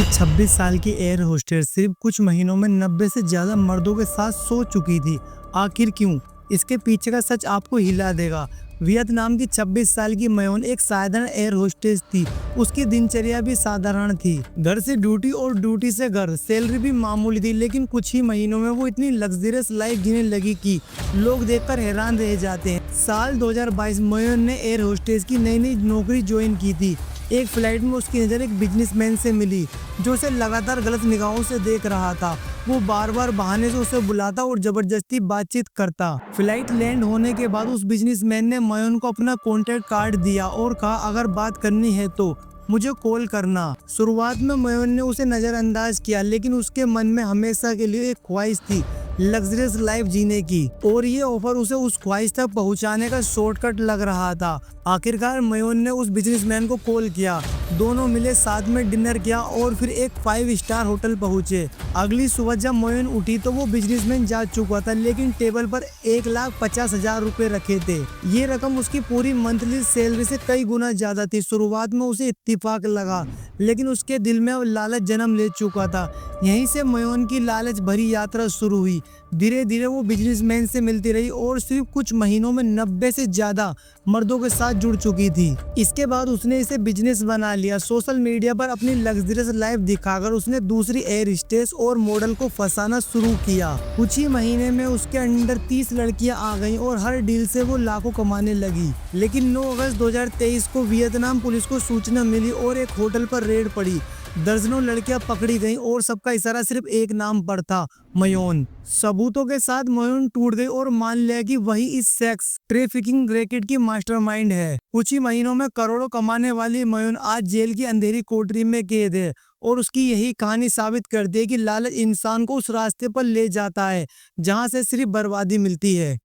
ये 26 साल की एयर होस्टेस सिर्फ कुछ महीनों में 90 से ज्यादा मर्दों के साथ सो चुकी थी। आखिर क्यों? इसके पीछे का सच आपको हिला देगा। वियतनाम की 26 साल की मयोन एक साधारण एयर होस्टेस थी। उसकी दिनचर्या भी साधारण थी। घर से ड्यूटी और ड्यूटी से घर। सैलरी भी मामूली थी, लेकिन कुछ ही महीनों में वो इतनी लग्जरियस लाइफ जीने लगी कि लोग देखकर हैरान रह जाते हैं। साल 2022 मयोन ने एयर होस्टेस की नई नई नौकरी ज्वाइन की थी। एक फ्लाइट में उसकी नज़र एक बिजनेसमैन से मिली जो उसे लगातार गलत निगाहों से देख रहा था। वो बार बार बहाने से उसे बुलाता और जबरदस्ती बातचीत करता। फ्लाइट लैंड होने के बाद उस बिजनेसमैन ने मयोन को अपना कॉन्टैक्ट कार्ड दिया और कहा, अगर बात करनी है तो मुझे कॉल करना। शुरुआत में मयोन ने उसे नजरअंदाज किया, लेकिन उसके मन में हमेशा के लिए एक ख्वाहिश थी, लग्जरियस लाइफ जीने की, और ये ऑफर उसे उस ख्वाहिश तक पहुंचाने का शॉर्टकट लग रहा था। आखिरकार मयोन ने उस बिजनेसमैन को कॉल किया। दोनों मिले, साथ में डिनर किया और फिर एक 5 स्टार होटल पहुंचे। अगली सुबह जब मयोन उठी तो वो बिजनेसमैन जा चुका था, लेकिन टेबल पर 1,50,000 रुपए रखे थे। ये रकम उसकी पूरी मंथली सैलरी से कई गुना ज्यादा थी। शुरुआत में उसे इत्तेफाक लगा, लेकिन उसके दिल में अब लालच जन्म ले चुका था। यहीं से मयोन की लालच भरी यात्रा शुरू हुई। धीरे धीरे वो बिजनेसमैन से मिलती रही और सिर्फ कुछ महीनों में 90 से ज्यादा मर्दों के साथ जुड़ चुकी थी। इसके बाद उसने इसे बिजनेस बना लिया। सोशल मीडिया पर अपनी लग्जरियस लाइफ दिखाकर उसने दूसरी एयर होस्टेस और मॉडल को फंसाना शुरू किया। कुछ ही महीने में उसके अंडर 30 लड़कियां आ गईं और हर डील से वो लाखों कमाने लगी। लेकिन 9 अगस्त 2023 को वियतनाम पुलिस को सूचना मिली और एक होटल पर रेड पड़ी। दर्जनों लड़कियां पकड़ी गईं और सबका इशारा सिर्फ एक नाम पर था, मयोन। सबूतों के साथ मयोन टूट गई और मान लिया कि वही इस सेक्स ट्रैफिकिंग रैकेट की मास्टरमाइंड है। कुछ ही महीनों में करोड़ों कमाने वाली मयोन आज जेल की अंधेरी कोठरी में कैद है, और उसकी यही कहानी साबित करती है कि लालच इंसान को उस रास्ते पर ले जाता है जहां से सिर्फ बर्बादी मिलती है।